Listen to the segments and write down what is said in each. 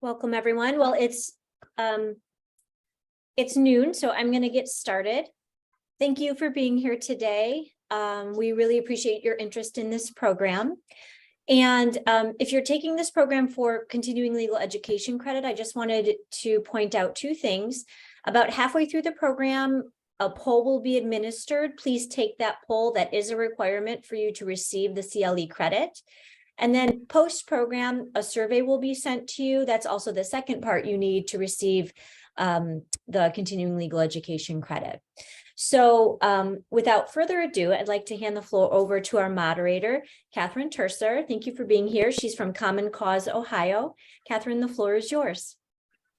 Welcome, everyone. Well, it's noon, so I'm going to get started. Thank you for being here today. We really appreciate your interest in this program. And if you're taking this program for continuing legal education credit, I just wanted to point out two things. About halfway through the program, a poll will be administered. Please take that poll. That is a requirement for you to receive the CLE credit. And then post-program, a survey will be sent to you. That's also the second part you need to receive the continuing legal education credit. So without further ado, I'd like to hand the floor over to our moderator, Catherine Turcer. Thank you for being here. She's from Common Cause, Ohio. Catherine, the floor is yours.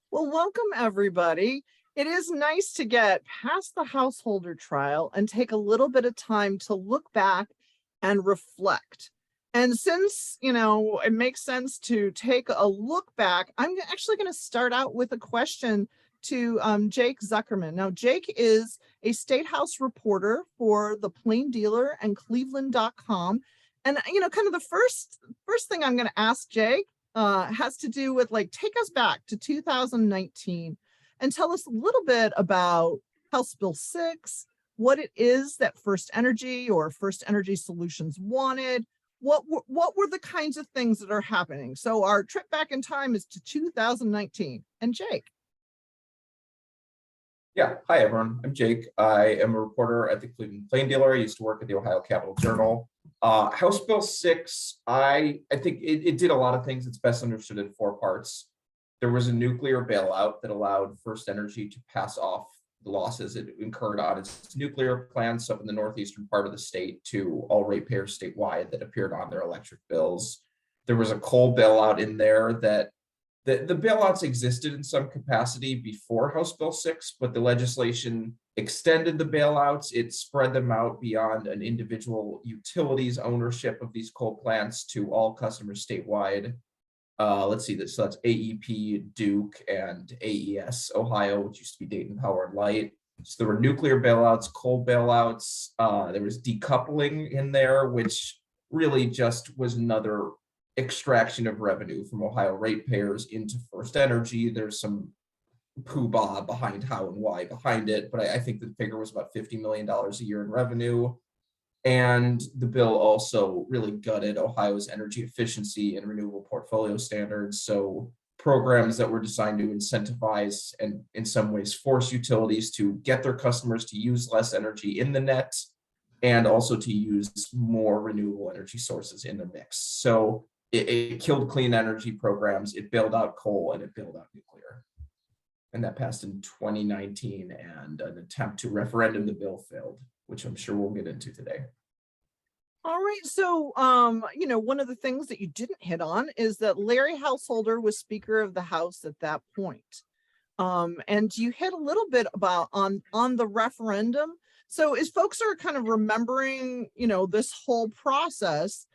Well, welcome, everybody. It is nice to get past the householder trial and take a little bit of time to look back and reflect. And since, it makes sense to take a look back, I'm actually going to start out with a question to Jake Zuckerman. Now, Jake is a State House reporter for the Plain Dealer and Cleveland.com. And, kind of the first thing I'm going to ask Jake has to do with take us back to 2019 and tell us a little bit about House Bill 6, what it is that First Energy or First Energy Solutions wanted. What were the kinds of things that are happening? So our trip back in time is to 2019. And Jake. Yeah, hi everyone. I'm Jake. I am a reporter at the Cleveland Plain Dealer. I used to work at the Ohio Capital Journal. House Bill 6, I think it did a lot of things. It's best understood in four parts. There was a nuclear bailout that allowed First Energy to pass off the losses it incurred on its nuclear plants up in the northeastern part of the state to all ratepayers statewide that appeared on their electric bills. There was a coal bailout in there that the bailouts existed in some capacity before House Bill 6, but the legislation extended the bailouts. It spread them out beyond an individual utility's ownership of these coal plants to all customers statewide. Let's see this. So that's AEP, Duke, and AES, Ohio, which used to be Dayton Power and Light. So there were nuclear bailouts, coal bailouts. There was decoupling in there, which really just was another extraction of revenue from Ohio ratepayers into First Energy. There's some poobah behind how and why behind it, but I think the figure was about $50 million a year in revenue. And the bill also really gutted Ohio's energy efficiency and renewable portfolio standards. So programs that were designed to incentivize and in some ways force utilities to get their customers to use less energy in the net and also to use more renewable energy sources in the mix. So it killed clean energy programs, it bailed out coal, and it bailed out nuclear. And that passed in 2019, and an attempt to referendum the bill failed, which I'm sure we'll get into today. All right. So, one of the things that you didn't hit on is that Larry Householder was Speaker of the House at that point. And you hit a little bit about on the referendum. So as folks are kind of remembering, this whole process,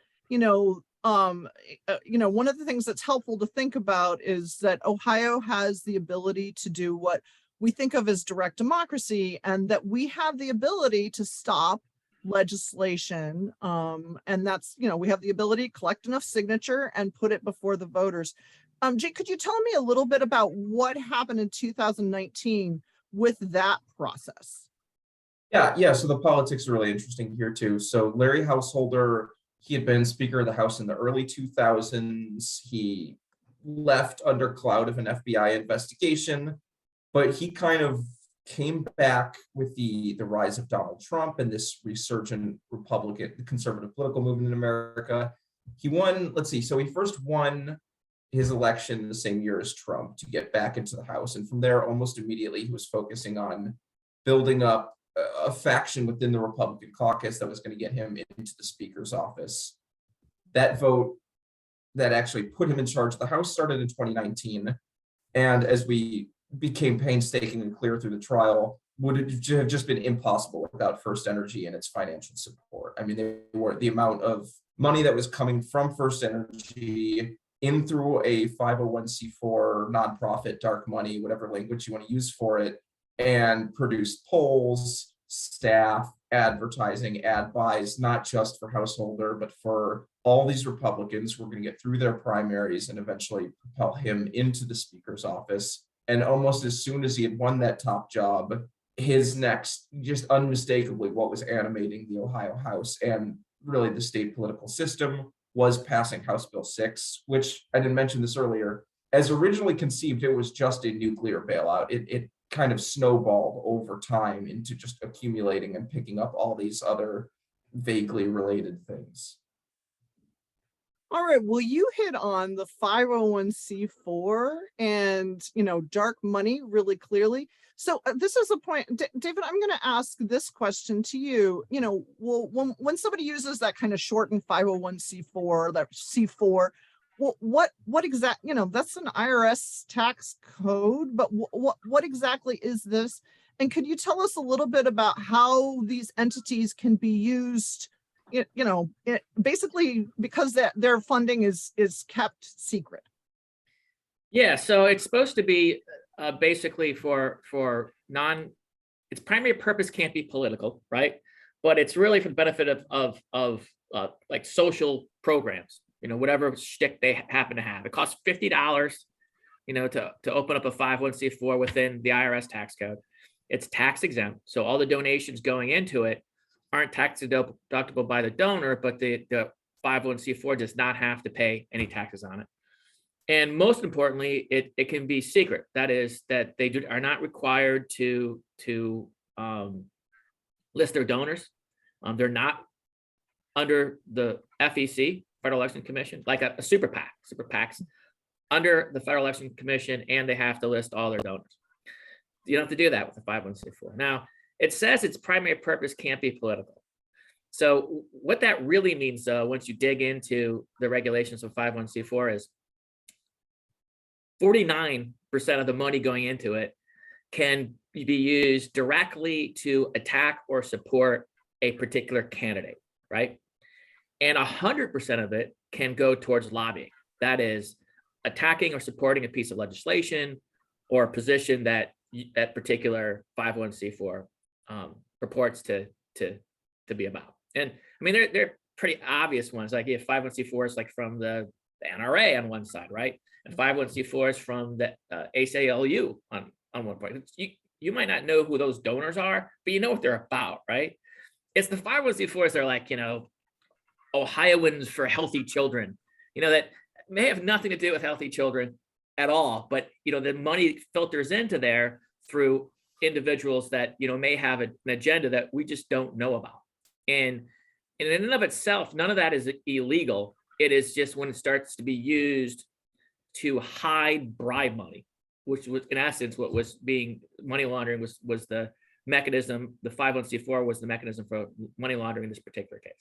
one of the things that's helpful to think about is that Ohio has the ability to do what we think of as direct democracy, and that we have the ability to stop legislation. And that's, we have the ability to collect enough signature and put it before the voters. Jake, could you tell me a little bit about what happened in 2019 with that process? Yeah. So the politics are really interesting here too. So Larry Householder, he had been Speaker of the House in the early 2000s. He left under cloud of an FBI investigation, but he kind of came back with the rise of Donald Trump and this resurgent Republican conservative political movement in America. He won, so he first won his election the same year as Trump to get back into the House. And from there, almost immediately, he was focusing on building up a faction within the Republican caucus that was going to get him into the Speaker's office. That vote that actually put him in charge of the House started in 2019. And as we became painstaking and clear through the trial, would it have just been impossible without First Energy and its financial support. I mean, the amount of money that was coming from First Energy in through a 501c4 nonprofit, dark money, whatever language you want to use for it, and produced polls, staff, advertising, ad buys, not just for Householder, but for all these Republicans were going to get through their primaries and eventually propel him into the speaker's office. And almost as soon as he had won that top job, his next, just unmistakably what was animating the Ohio House and really the state political system was passing House Bill 6, which I didn't mention this earlier. As originally conceived, it was just a nuclear bailout. It kind of snowballed over time into just accumulating and picking up all these other vaguely related things. All right, well, you hit on the 501c4 and, dark money really clearly. So this is a point, David, I'm going to ask this question to you. Well, when somebody uses that kind of shortened 501c4, that C4, well, what exact, that's an IRS tax code, but what exactly is this? And could you tell us a little bit about how these entities can be used, basically because their funding is kept secret? Yeah, so it's supposed to be basically for its primary purpose can't be political, right? But it's really for the benefit of like social programs, whatever shtick they happen to have. It costs $50, to open up a 501c4 within the IRS tax code. It's tax exempt, so all the donations going into it aren't tax deductible by the donor, but the 501c4 does not have to pay any taxes on it. And most importantly, it can be secret. That is, that they are not required to list their donors. They're not under the FEC, Federal Election Commission, like a super PAC. Super PACs under the Federal Election Commission, and they have to list all their donors. You don't have to do that with a 501c4. Now, it says its primary purpose can't be political. So what that really means, though, once you dig into the regulations of 501c4 is 49% of the money going into it can be used directly to attack or support a particular candidate, right? And 100% of it can go towards lobbying. That is, attacking or supporting a piece of legislation or a position that that particular 501c4 purports to be about. And I mean, they're pretty obvious ones. Like if 501c4 is like from the NRA on one side, right? And 501c4 is from the ACLU on one point. You might not know who those donors are, but you know what they're about, right? It's the 501c4s that are like, Ohioans for Healthy Children, that may have nothing to do with healthy children at all, but the money filters into there through individuals that may have an agenda that we just don't know about. And in and of itself, none of that is illegal. It is just when it starts to be used to hide bribe money, which was in essence what was being money laundering was the mechanism. The 501c4 was the mechanism for money laundering in this particular case.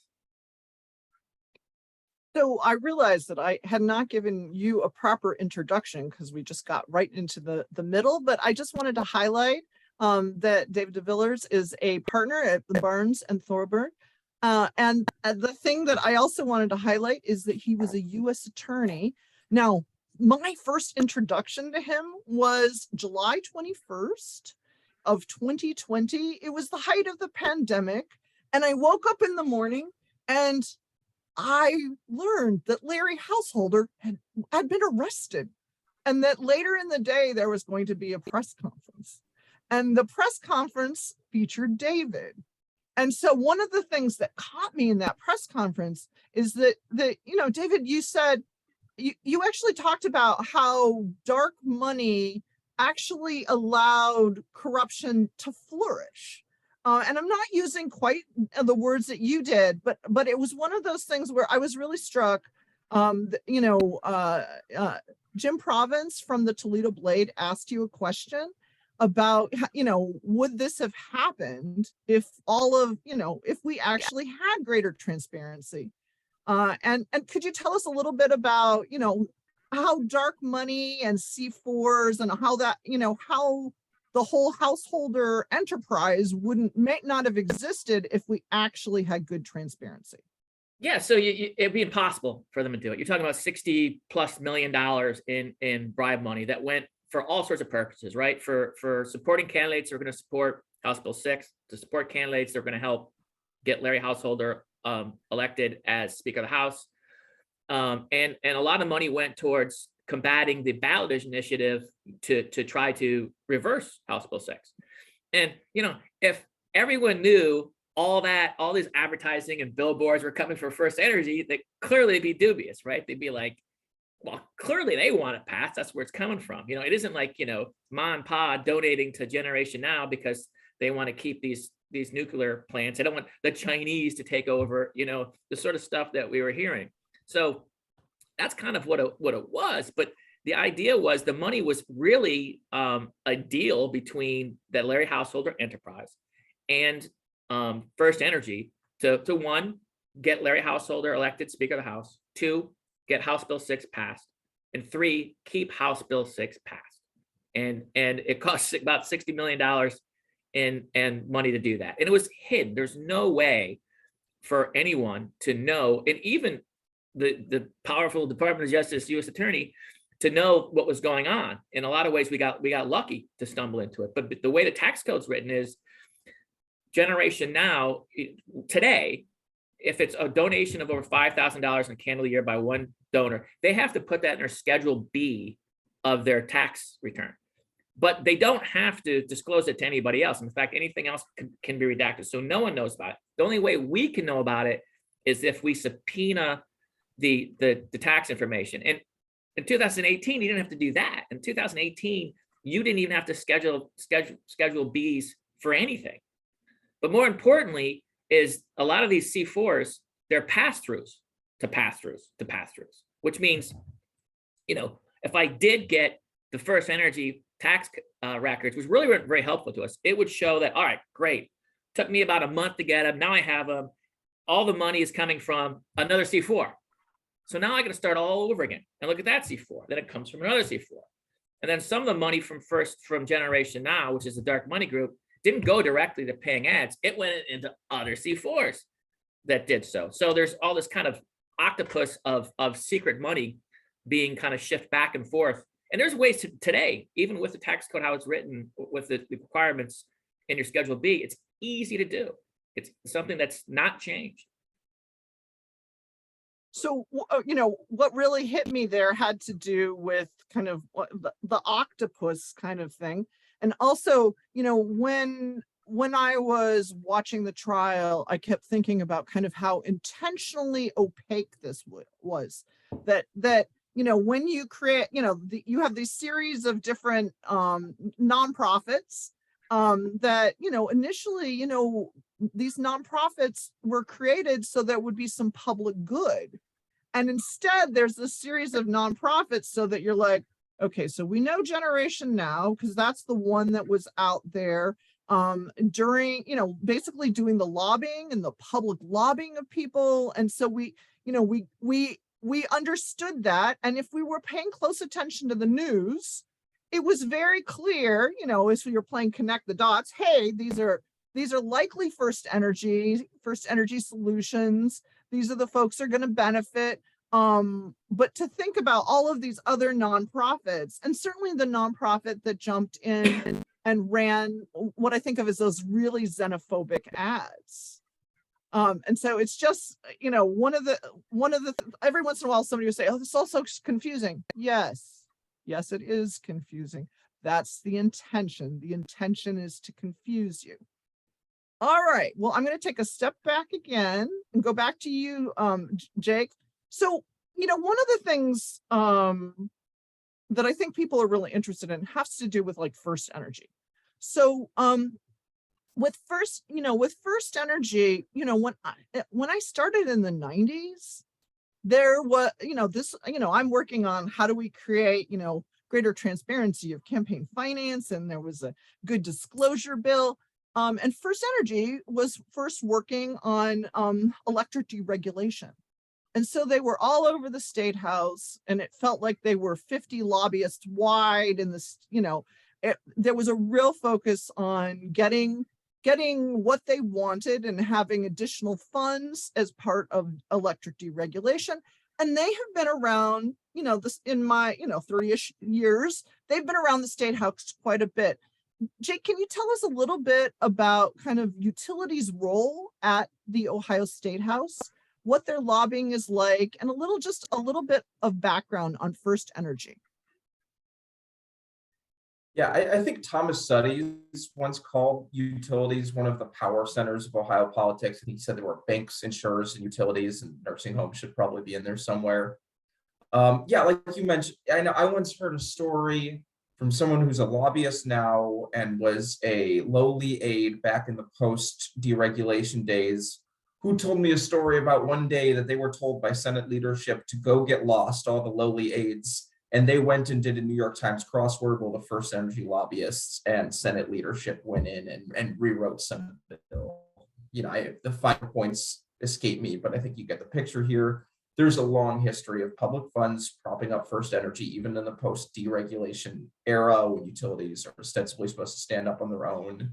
So I realized that I had not given you a proper introduction because we just got right into the middle, but I just wanted to highlight that David DeVillers is a partner at the Barnes and Thornburg. And the thing that I also wanted to highlight is that he was a U.S. attorney. Now, my first introduction to him was July 21st of 2020. It was the height of the pandemic. And I woke up in the morning and I learned that Larry Householder had been arrested, and that later in the day there was going to be a press conference, and the press conference featured David. And so one of the things that caught me in that press conference is that David, you said you actually talked about how dark money actually allowed corruption to flourish. And I'm not using quite the words that you did, but it was one of those things where I was really struck. Jim Province from the Toledo Blade asked you a question about, would this have happened if if we actually had greater transparency? And could you tell us a little bit about, how dark money and C4s and how that, how the whole householder enterprise may not have existed if we actually had good transparency? Yeah, so it'd be impossible for them to do it. You're talking about $60+ million in bribe money that went for all sorts of purposes, right? For supporting candidates who are going to support House Bill 6, to support candidates that are going to help get Larry Householder elected as Speaker of the House, And a lot of money went towards combating the ballot initiative to try to reverse House Bill 6. And, if everyone knew all these advertising and billboards were coming for First Energy, they clearly be dubious, right? They'd be like, well, clearly they want it passed. That's where it's coming from. It isn't like, Ma and Pa donating to Generation Now because they want to keep these nuclear plants. They don't want the Chinese to take over, the sort of stuff that we were hearing. So that's kind of what it was. But the idea was the money was really a deal between the Larry Householder enterprise and First Energy to one, get Larry Householder elected Speaker of the House, two, get House Bill 6 passed, and three, keep House Bill 6 passed. And it costs about $60 million in money to do that. And it was hidden. There's no way for anyone to know, and even the powerful Department of Justice U.S. Attorney to know what was going on. In a lot of ways, we got lucky to stumble into it. But the way the tax code's written is Generation Now today, if it's a donation of over $5,000 in a calendar year by one donor, they have to put that in their Schedule B of their tax return. But they don't have to disclose it to anybody else. In fact, anything else can be redacted. So no one knows about it. The only way we can know about it is if we subpoena the tax information. And in 2018, you didn't have to do that. In 2018, you didn't even have to schedule Bs for anything. But more importantly, is a lot of these C4s, they're pass-throughs to pass-throughs to pass-throughs, which means, if I did get the First Energy tax records, which really were very helpful to us, it would show that, all right, great. Took me about a month to get them. Now I have them. All the money is coming from another C4. So now I got to start all over again and look at that C4. Then it comes from another C4. And then some of the money from Generation Now, which is the dark money group, didn't go directly to paying ads. It went into other C4s that did so. So there's all this kind of octopus of secret money being kind of shift back and forth. And there's ways to today, even with the tax code, how it's written with the requirements in your Schedule B, it's easy to do. It's something that's not changed. So, what really hit me there had to do with kind of the octopus kind of thing. And also, when I was watching the trial, I kept thinking about kind of how intentionally opaque this was. That when you create, you have these series of different nonprofits that, initially, these nonprofits were created so there would be some public good. And instead, there's this series of nonprofits so that you're like, okay, so we know Generation Now, because that's the one that was out there during, basically doing the lobbying and the public lobbying of people. And so we understood that. And if we were paying close attention to the news, it was very clear, as you're playing connect the dots, hey, these are likely First Energy solutions. These are the folks that are going to benefit. But to think about all of these other nonprofits, and certainly the nonprofit that jumped in and ran what I think of as those really xenophobic ads. And so it's just, one of the every once in a while somebody would say, oh, this is all so confusing. Yes, it is confusing. That's the intention. The intention is to confuse you. All right, well, I'm going to take a step back again and go back to you, Jake. So, one of the things that I think people are really interested in has to do with like First Energy. So, with First Energy, when I started in the 90s, there was, I'm working on how do we create, greater transparency of campaign finance, and there was a good disclosure bill. And First Energy was first working on electric deregulation. And so they were all over the State House, and it felt like they were 50 lobbyists wide. And this, there was a real focus on getting what they wanted and having additional funds as part of electric deregulation. And they have been around, this in my, 30-ish years, they've been around the State House quite a bit. Jake, can you tell us a little bit about kind of utilities' role at the Ohio State House what their lobbying is like, and just a little bit of background on First Energy. Yeah, I think Thomas Sutties once called utilities one of the power centers of Ohio politics. And he said there were banks, insurers, and utilities, and nursing homes should probably be in there somewhere. Yeah, like you mentioned, I once heard a story from someone who's a lobbyist now and was a lowly aide back in the post-deregulation days, who told me a story about one day that they were told by Senate leadership to go get lost, all the lowly aides, and they went and did a New York Times crossword while the First Energy lobbyists and Senate leadership went in and rewrote some of the bill. The 5 points escape me, but I think you get the picture here. There's a long history of public funds propping up First Energy, even in the post-deregulation era when utilities are ostensibly supposed to stand up on their own.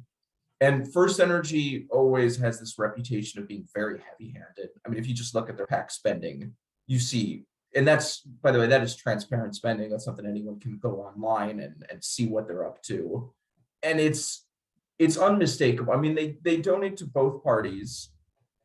And First Energy always has this reputation of being very heavy-handed. I mean, if you just look at their PAC spending, you see, and that's, by the way, that is transparent spending. That's something anyone can go online and see what they're up to. And it's unmistakable. I mean, they donate to both parties,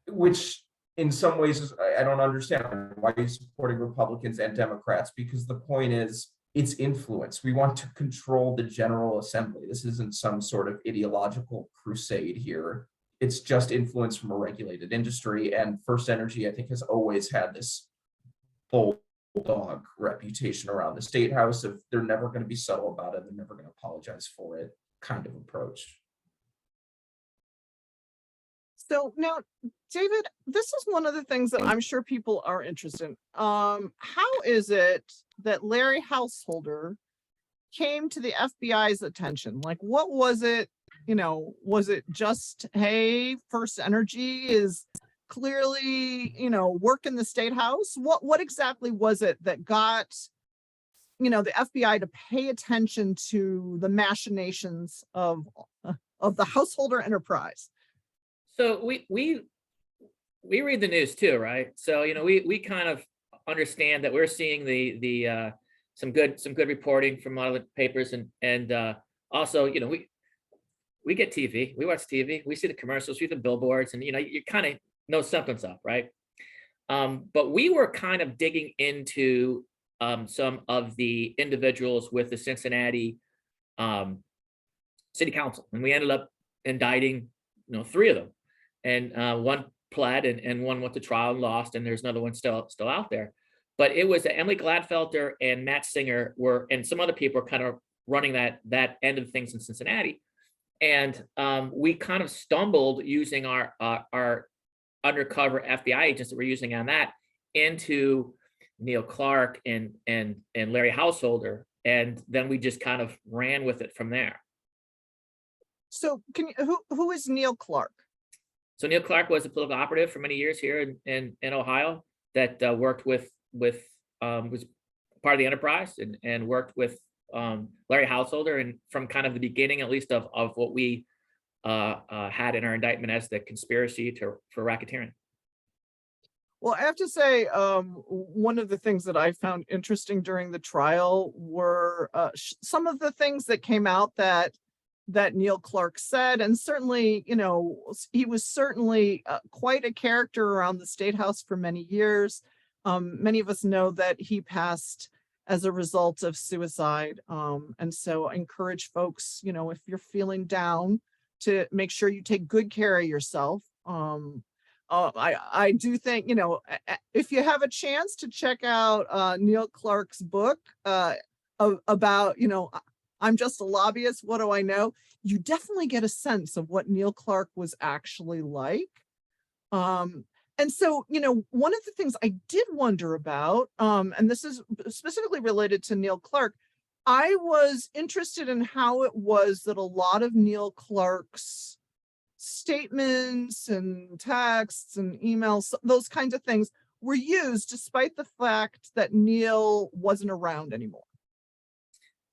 which in some ways I don't understand why you're supporting Republicans and Democrats, because the point is it's influence. We want to control the General Assembly. This isn't some sort of ideological crusade here. It's just influence from a regulated industry. And First Energy, I think, has always had this bulldog reputation around the State House of they're never going to be subtle about it. They're never going to apologize for it kind of approach. So now, David, this is one of the things that I'm sure people are interested in. How is it that Larry Householder came to the FBI's attention? Like, what was it? Was it just, hey, First Energy is clearly, working the State House? What exactly was it that got, the FBI to pay attention to the machinations of the Householder enterprise? So we read the news too, right? So we kind of understand that we're seeing the some good reporting from a lot of the papers, and also we get TV, we watch TV, we see the commercials, we see the billboards, and you kind of know something's up, right? But we were kind of digging into some of the individuals with the Cincinnati City Council, and we ended up indicting 3 of them. And one pled and one went to trial and lost, and there's another one still out there. But it was Emily Gladfelter and Matt Singer and some other people were kind of running that end of things in Cincinnati. And we kind of stumbled using our undercover FBI agents that we're using on that into Neil Clark and Larry Householder, and then we just kind of ran with it from there. So who is Neil Clark? So Neil Clark was a political operative for many years here in Ohio that worked with was part of the enterprise and worked with Larry Householder, and from kind of the beginning, at least of what we had in our indictment as the conspiracy for racketeering. Well, I have to say, one of the things that I found interesting during the trial were some of the things that came out that Neil Clark said, and certainly, he was certainly quite a character around the State House for many years. Many of us know that he passed as a result of suicide. And so I encourage folks, if you're feeling down, to make sure you take good care of yourself. I do think, if you have a chance to check out Neil Clark's book about, I'm just a lobbyist, what do I know? You definitely get a sense of what Neil Clark was actually like. And so, one of the things I did wonder about, and this is specifically related to Neil Clark, I was interested in how it was that a lot of Neil Clark's statements and texts and emails, those kinds of things, were used despite the fact that Neil wasn't around anymore.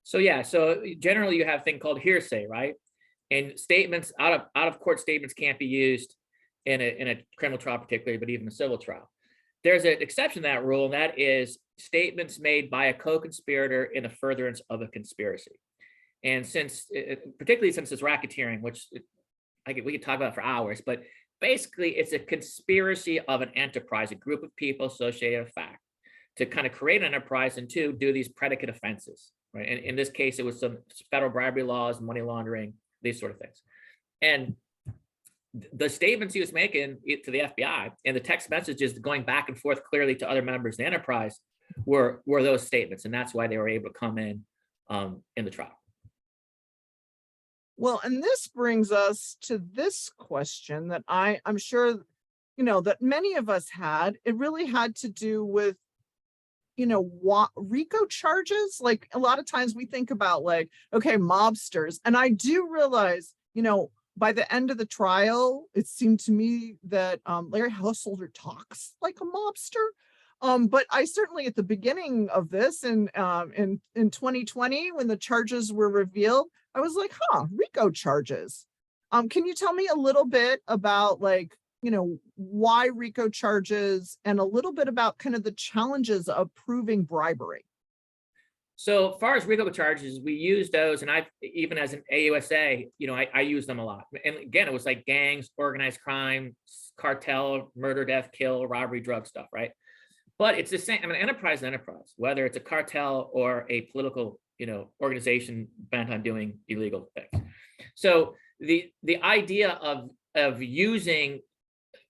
So yeah, so generally you have a thing called hearsay, right? And statements out of court statements can't be used in a criminal trial particularly, but even a civil trial. There's an exception to that rule, and that is statements made by a co-conspirator in the furtherance of a conspiracy. And particularly since it's racketeering, which we could talk about for hours, but basically it's a conspiracy of an enterprise, a group of people associated with fact, to kind of create an enterprise and to do these predicate offenses, right? And in this case, it was some federal bribery laws, money laundering, these sort of things. And the statements he was making to the FBI and the text messages going back and forth clearly to other members of the enterprise were those statements. And that's why they were able to come in the trial. Well, and this brings us to this question that I'm sure, that many of us had. It really had to do with, what RICO charges. Like a lot of times we think about like, okay, mobsters. And I do realize, by the end of the trial, it seemed to me that Larry Householder talks like a mobster. But I certainly at the beginning of this in 2020, when the charges were revealed, I was like, RICO charges. Can you tell me a little bit about like, why RICO charges and a little bit about kind of the challenges of proving bribery? So as far as RICO charges, we use those, and even as an AUSA, I use them a lot. And again, it was like gangs, organized crime, cartel, murder, death, kill, robbery, drug stuff, right? But it's the same. I mean, enterprise is enterprise, whether it's a cartel or a political, organization bent on doing illegal things. So the idea of using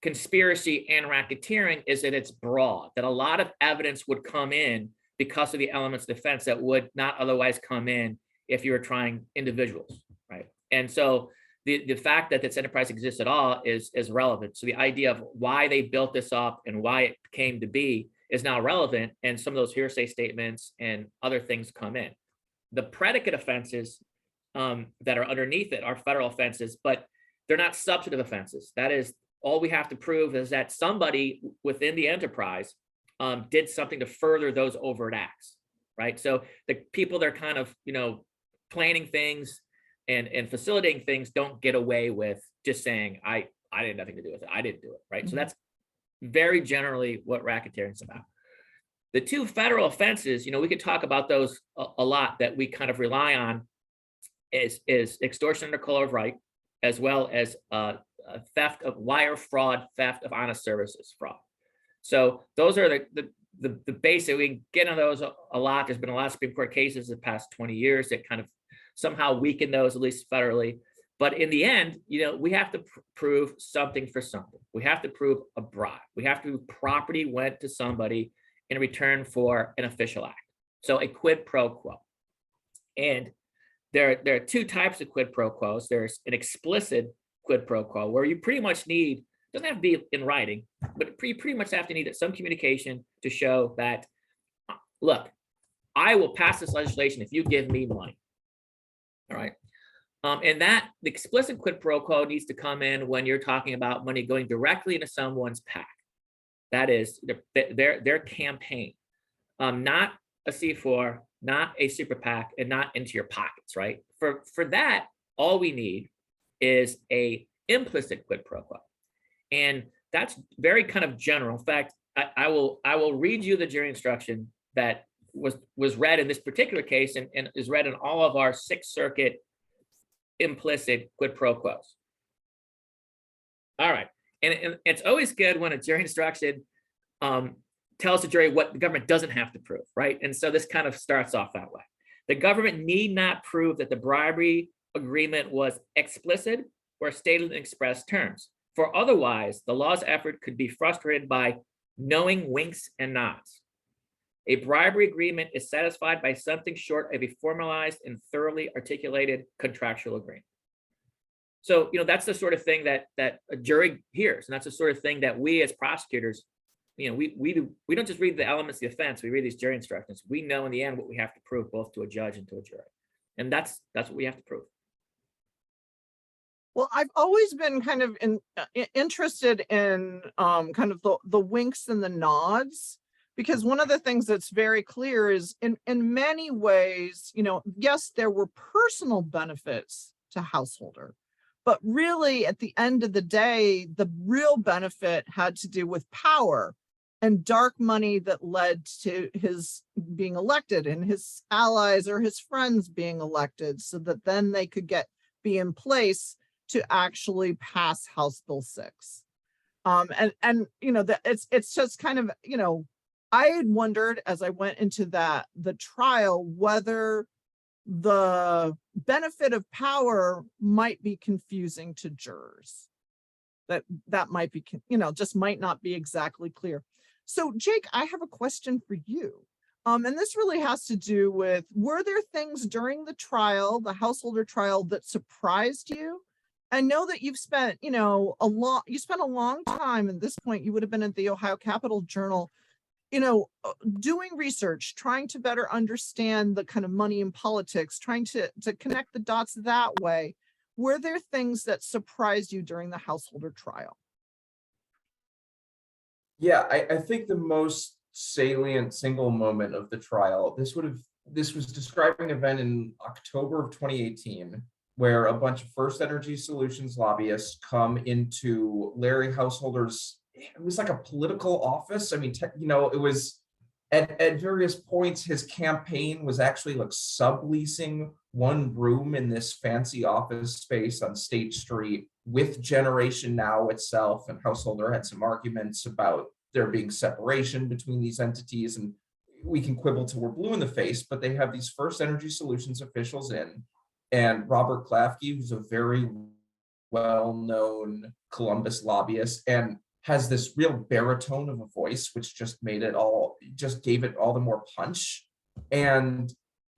conspiracy and racketeering is that it's broad, that a lot of evidence would come in because of the elements of defense that would not otherwise come in if you were trying individuals, right? And so the fact that this enterprise exists at all is relevant. So the idea of why they built this up and why it came to be is now relevant, and some of those hearsay statements and other things come in. The predicate offenses that are underneath it are federal offenses, but they're not substantive offenses. That is, all we have to prove is that somebody within the enterprise did something to further those overt acts, right? So the people that are kind of, planning things and facilitating things don't get away with just saying, I had nothing to do with it. I didn't do it, right? Mm-hmm. So that's very generally what racketeering is about. The two federal offenses, we could talk about those a lot, that we kind of rely on is extortion under color of right, as well as theft of wire fraud, theft of honest services fraud. So those are the basic. We can get into those a lot. There's been a lot of Supreme Court cases in the past 20 years that kind of somehow weaken those, at least federally. But in the end, we have to prove something for something. We have to prove a bribe. We have to prove property went to somebody in return for an official act. So a quid pro quo. And there are two types of quid pro quos. There's an explicit quid pro quo, where you pretty much need, doesn't have to be in writing, but you pretty much have to need some communication to show that, look, I will pass this legislation if you give me money. All right. And that the explicit quid pro quo needs to come in when you're talking about money going directly into someone's PAC. That is their campaign, not a C4, not a super PAC, and not into your pockets, right? For that, all we need is a implicit quid pro quo. And that's very kind of general. In fact, I will read you the jury instruction that was read in this particular case and is read in all of our Sixth Circuit implicit quid pro quos. All right. And it's always good when a jury instruction tells the jury what the government doesn't have to prove, right? And so this kind of starts off that way. The government need not prove that the bribery agreement was explicit or stated in express terms, for otherwise the law's effort could be frustrated by knowing winks and nods. A bribery agreement is satisfied by something short of a formalized and thoroughly articulated contractual agreement. So, that's the sort of thing that a jury hears, and that's the sort of thing that we as prosecutors, we don't just read the elements of the offense. We read these jury instructions. We know in the end what we have to prove, both to a judge and to a jury, and that's what we have to prove. Well, I've always been kind of interested in kind of the winks and the nods, because one of the things that's very clear is in many ways, yes, there were personal benefits to Householder, but really at the end of the day, the real benefit had to do with power and dark money that led to his being elected and his allies or his friends being elected, so that then they could be in place to actually pass House Bill 6. And you know, that it's just kind of, you know, I had wondered as I went into the trial whether the benefit of power might be confusing to jurors. That might be, you know, just might not be exactly clear. So Jake, I have a question for you. And this really has to do with, were there things during the trial, the householder trial, that surprised you? I know that you've spent, you know, you spent a long time. At this point, you would have been at the Ohio Capital Journal, you know, doing research, trying to better understand the kind of money in politics, trying to connect the dots that way. Were there things that surprised you during the householder trial? Yeah, I think the most salient single moment of the trial, this was describing an event in October of 2018, where a bunch of First Energy Solutions lobbyists come into Larry Householder's, it was like a political office. I mean, you know, it was at various points, his campaign was actually like subleasing one room in this fancy office space on State Street with Generation Now itself, and Householder had some arguments about there being separation between these entities, and we can quibble till we're blue in the face, but they have these First Energy Solutions officials in, and Robert Klafke, who's a very well-known Columbus lobbyist and has this real baritone of a voice, which just gave it all the more punch. And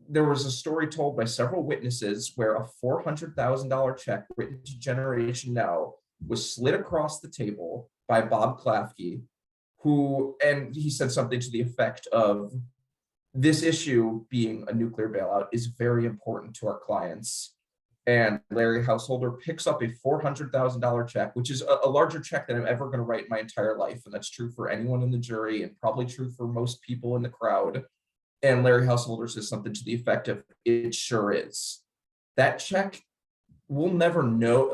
there was a story told by several witnesses where a $400,000 check written to Generation Now was slid across the table by Bob Klafke, and he said something to the effect of, this issue being a nuclear bailout is very important to our clients. And Larry Householder picks up a $400,000 check, which is a larger check than I'm ever going to write in my entire life. And that's true for anyone in the jury and probably true for most people in the crowd. And Larry Householder says something to the effect of, it sure is. That check, we'll never know.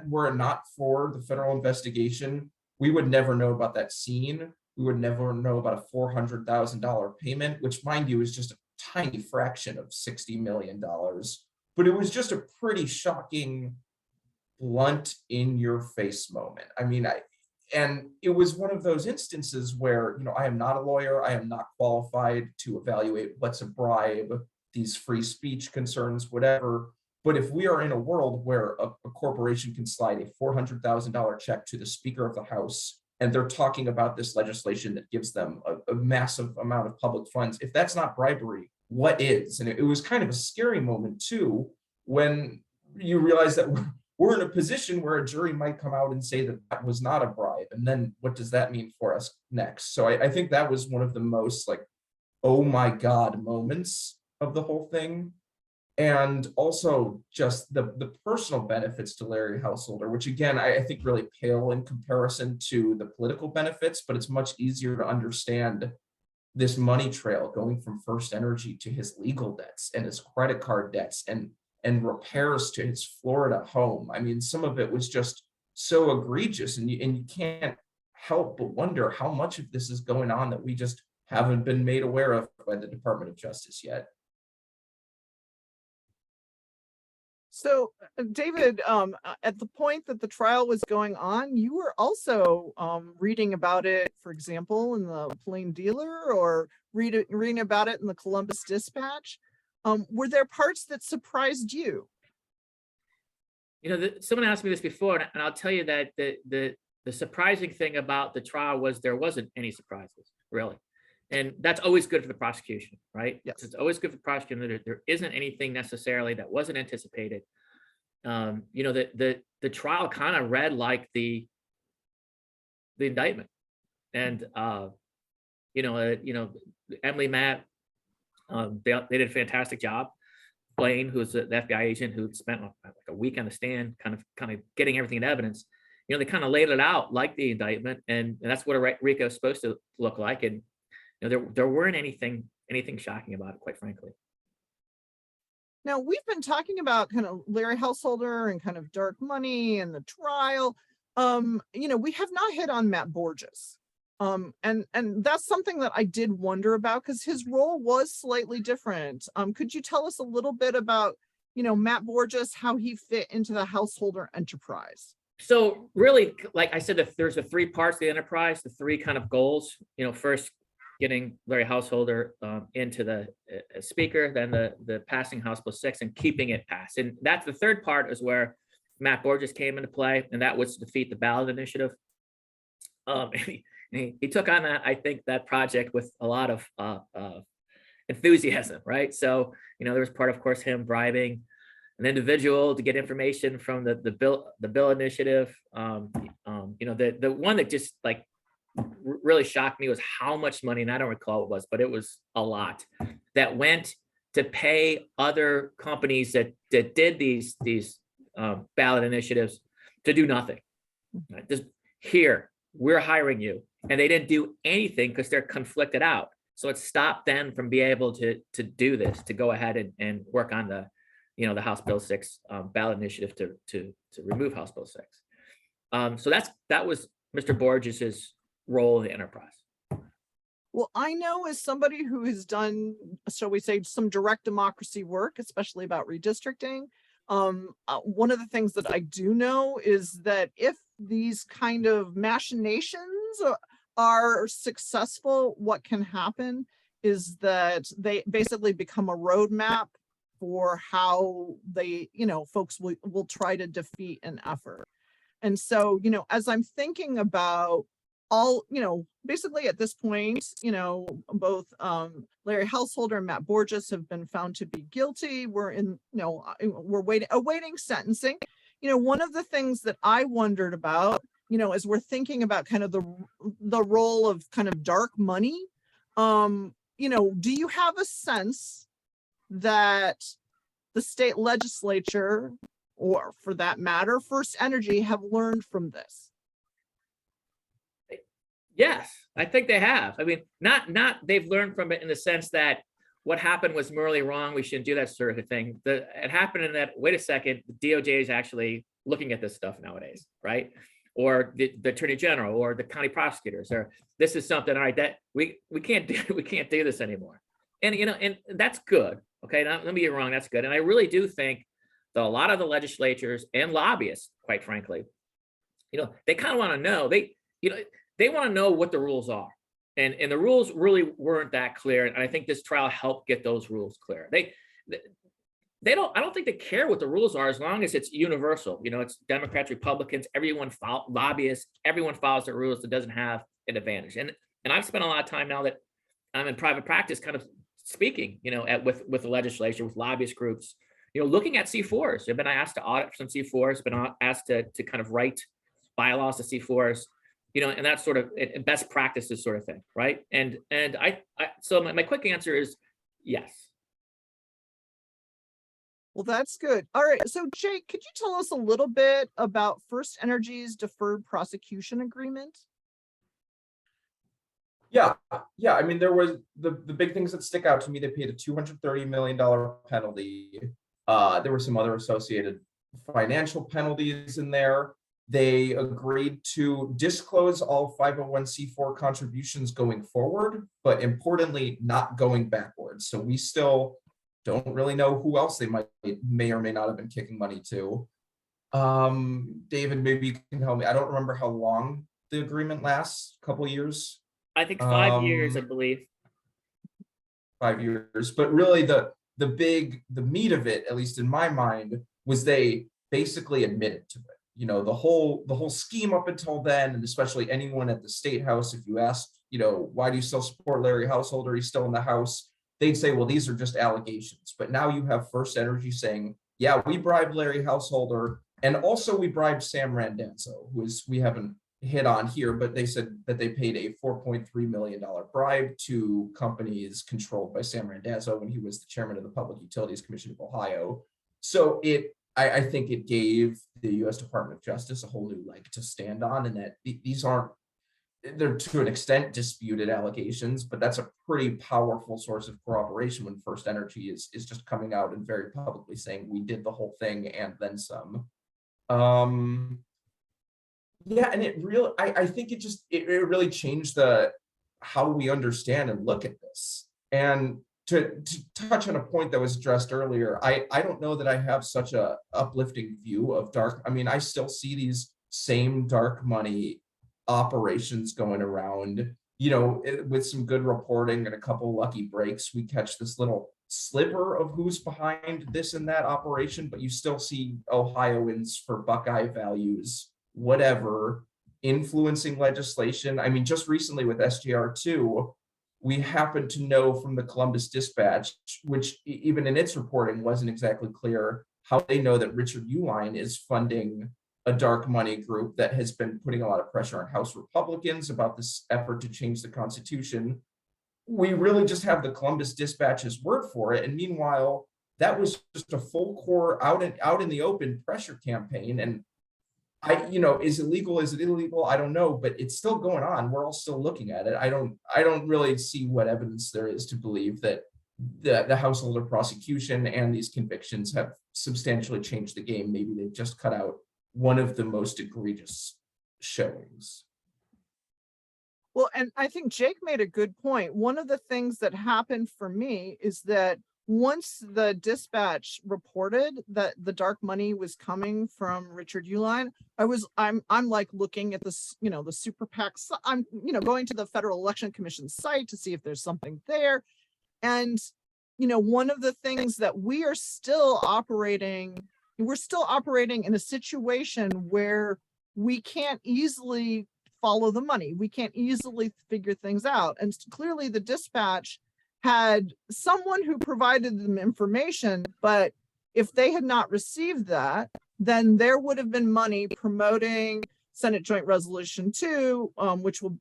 Were it not for the federal investigation, we would never know about that scene. We would never know about a $400,000 payment, which, mind you, is just a tiny fraction of $60 million. But it was just a pretty shocking, blunt, in-your-face moment. I mean, and it was one of those instances where, you know, I am not a lawyer. I am not qualified to evaluate what's a bribe, these free speech concerns, whatever. But if we are in a world where a corporation can slide a $400,000 check to the Speaker of the House, and they're talking about this legislation that gives them a massive amount of public funds, if that's not bribery, what is? And it was kind of a scary moment too, when you realize that we're in a position where a jury might come out and say that that was not a bribe. And then what does that mean for us next? So I think that was one of the most like, oh my God moments of the whole thing. And also just the personal benefits to Larry Householder, which again, I think really pale in comparison to the political benefits, but it's much easier to understand this money trail going from First Energy to his legal debts and his credit card debts and repairs to his Florida home. I mean, some of it was just so egregious, and you can't help but wonder how much of this is going on that we just haven't been made aware of by the Department of Justice yet. So, David, at the point that the trial was going on, you were also reading about it, for example, in the Plain Dealer, or reading about it in the Columbus Dispatch. Were there parts that surprised you? You know, someone asked me this before, and I'll tell you that the surprising thing about the trial was there wasn't any surprises, really. And that's always good for the prosecution, right? Yes. It's always good for the prosecution that there isn't anything necessarily that wasn't anticipated. You know, the trial kind of read like the indictment, and you know, Emily, Matt, they did a fantastic job. Blaine, who's the FBI agent who spent like a week on the stand, kind of getting everything in evidence. You know, they kind of laid it out like the indictment, and that's what a RICO is supposed to look like. And you know, there weren't anything shocking about it, quite frankly. Now, we've been talking about kind of Larry Householder and kind of dark money and the trial. You know, we have not hit on Matt Borges. And that's something that I did wonder about, because his role was slightly different. Could you tell us a little bit about Matt Borges, how he fit into the householder enterprise. So really, like I said, there's the three parts of the enterprise, the three kind of goals. First getting Larry Householder into the speaker, then the passing House Bill 6 and keeping it passed. And that's the third part is where Matt Borges came into play, and that was to defeat the ballot initiative. He took on that, I think, that project with a lot of enthusiasm, right? So, there was part, of course, him bribing an individual to get information from the bill initiative. The one that just like really shocked me was how much money, and I don't recall what it was, but it was a lot, that went to pay other companies that did these ballot initiatives to do nothing. Right? Just here, we're hiring you, and they didn't do anything because they're conflicted out. So it stopped them from being able to do this, to go ahead and work on the House Bill 6 ballot initiative to remove House Bill 6. So that was Mr. Borges's role in the enterprise. Well, I know as somebody who has done, shall we say, some direct democracy work, especially about redistricting, one of the things that I do know is that if these kind of machinations are successful, what can happen is that they basically become a roadmap for how they, folks will try to defeat an effort. And so, as I'm thinking about all, basically at this point, both Larry Householder and Matt Borges have been found to be guilty. We're awaiting sentencing. One of the things that I wondered about, as we're thinking about kind of the role of kind of dark money, do you have a sense that the state legislature, or for that matter, First Energy, have learned from this? Yes, I think they have. I mean, not they've learned from it in the sense that what happened was morally wrong, we shouldn't do that sort of thing. It happened in that, wait a second, the DOJ is actually looking at this stuff nowadays, right? Or the attorney general or the county prosecutors, or this is something, all right, that we can't do this anymore. And and that's good. Okay, now, let me get wrong, that's good. And I really do think that a lot of the legislatures and lobbyists, quite frankly, they kind of want to know, they want to know what the rules are. And the rules really weren't that clear. And I think this trial helped get those rules clear. I don't think they care what the rules are as long as it's universal. It's Democrats, Republicans, everyone lobbyists, everyone follows the rules that doesn't have an advantage. And I've spent a lot of time now that I'm in private practice kind of speaking, with the legislature, with lobbyist groups, looking at C4s. I've been asked to audit some C4s, been asked to kind of write bylaws to C4s, and that sort of best practices sort of thing, right? And so my quick answer is yes. Well, that's good. All right. So Jake, could you tell us a little bit about First Energy's deferred prosecution agreement? Yeah. I mean, there was the big things that stick out to me. They paid a $230 million penalty. There were some other associated financial penalties in there. They agreed to disclose all 501c4 contributions going forward, but importantly, not going backwards. So we still don't really know who else they may or may not have been kicking money to. David, maybe you can help me. I don't remember how long the agreement lasts. A couple of years. I think 5 years, I believe. 5 years, but really the meat of it, at least in my mind, was they basically admitted to it. The whole scheme up until then, and especially anyone at the State House, if you asked, why do you still support Larry Householder? He's still in the House. They'd say, well, these are just allegations. But now you have First Energy saying, yeah, we bribed Larry Householder, and also we bribed Sam Randazzo, we haven't hit on here, but they said that they paid a $4.3 million bribe to companies controlled by Sam Randazzo when he was the chairman of the Public Utilities Commission of Ohio. So I think it gave the U.S. Department of Justice a whole new leg to stand on, and that they're to an extent disputed allegations, but that's a pretty powerful source of corroboration when First Energy is just coming out and very publicly saying we did the whole thing and then some. Yeah, and I think it really changed how we understand and look at this. And to touch on a point that was addressed earlier, I don't know that I have such a uplifting view of dark. I mean, I still see these same dark money operations going around, with some good reporting and a couple lucky breaks, we catch this little sliver of who's behind this and that operation, but you still see Ohioans for Buckeye values, whatever, influencing legislation. I mean, just recently with SGR2, we happen to know from the Columbus Dispatch, which even in its reporting wasn't exactly clear, how they know that Richard Uihlein is funding a dark money group that has been putting a lot of pressure on House Republicans about this effort to change the Constitution. We really just have the Columbus Dispatch's word for it. And meanwhile, that was just a full core out in the open pressure campaign. And is it legal? Is it illegal? I don't know, but it's still going on. We're all still looking at it. I don't really see what evidence there is to believe that the householder prosecution and these convictions have substantially changed the game. Maybe they just cut out one of the most egregious showings. Well, and I think Jake made a good point. One of the things that happened for me is that once the Dispatch reported that the dark money was coming from Richard Uihlein, I'm like looking at this, the super PACs. I'm, going to the Federal Election Commission site to see if there's something there. And, one of the things that we're still operating in a situation where we can't easily follow the money. We can't easily figure things out. And clearly the Dispatch had someone who provided them information, but if they had not received that, then there would have been money promoting Senate Joint Resolution 2, which will,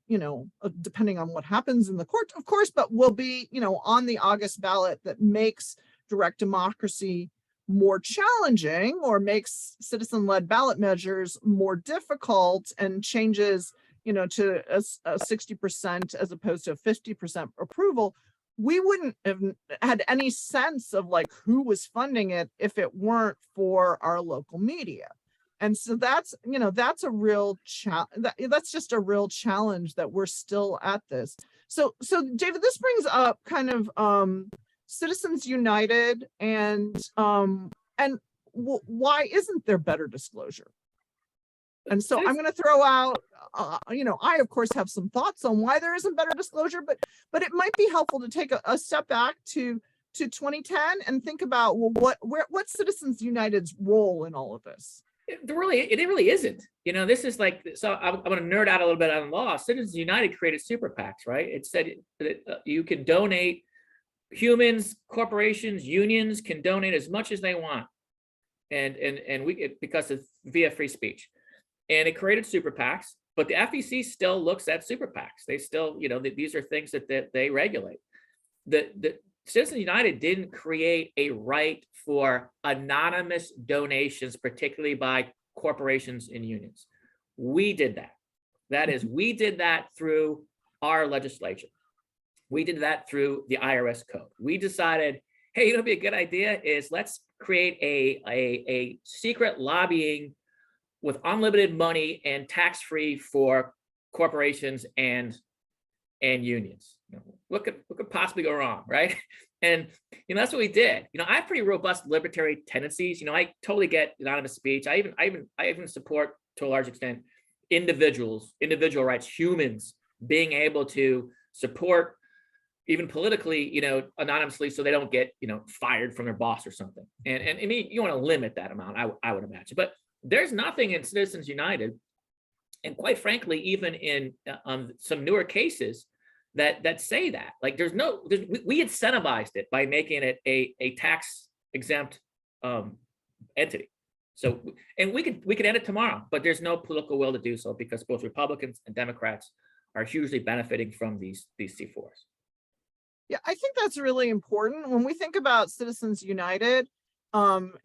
depending on what happens in the court, of course, but will be, on the August ballot, that makes direct democracy more challenging or makes citizen-led ballot measures more difficult and changes, to a 60% as opposed to a 50% approval. We wouldn't have had any sense of like who was funding it if it weren't for our local media. And so that's a real that's just a real challenge that we're still at this. So David, this brings up kind of Citizens United and why isn't there better disclosure? And so I'm going to throw out, I of course have some thoughts on why there isn't better disclosure, but it might be helpful to take a step back to 2010 and think about, well, what's Citizens United's role in all of this? It really isn't. This is like, so I'm going to nerd out a little bit on law. Citizens United created super PACs, right? It said that you can donate, humans, corporations, unions can donate as much as they want, and because it's via free speech. And it created super PACs, but the FEC still looks at super PACs. They still, these are things that they regulate. The Citizens United didn't create a right for anonymous donations, particularly by corporations and unions. We did that. That is, we did that through our legislature. We did that through the IRS code. We decided, hey, it'll be a good idea is let's create a secret lobbying with unlimited money and tax-free for corporations and unions. What could possibly go wrong, right? And that's what we did. I have pretty robust libertarian tendencies. I totally get anonymous speech. I even support, to a large extent, individual rights, humans being able to support, even politically, anonymously, so they don't get fired from their boss or something. And I mean, you want to limit that amount, I would imagine. But there's nothing in Citizens United, and quite frankly, even in some newer cases that say that. Like we incentivized it by making it a tax exempt entity. So, and we could end it tomorrow, but there's no political will to do so because both Republicans and Democrats are hugely benefiting from these C4s. Yeah, I think that's really important. When we think about Citizens United,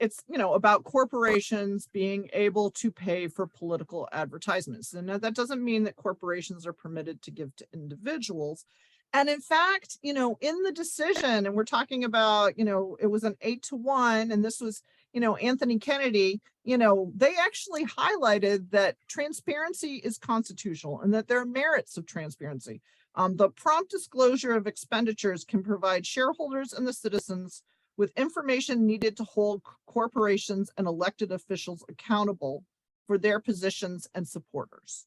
it's about corporations being able to pay for political advertisements, and that doesn't mean that corporations are permitted to give to individuals. And in fact, in the decision, and we're talking about, it was an 8-1, and this was, Anthony Kennedy, they actually highlighted that transparency is constitutional and that there are merits of transparency. The prompt disclosure of expenditures can provide shareholders and the citizens with information needed to hold corporations and elected officials accountable for their positions and supporters.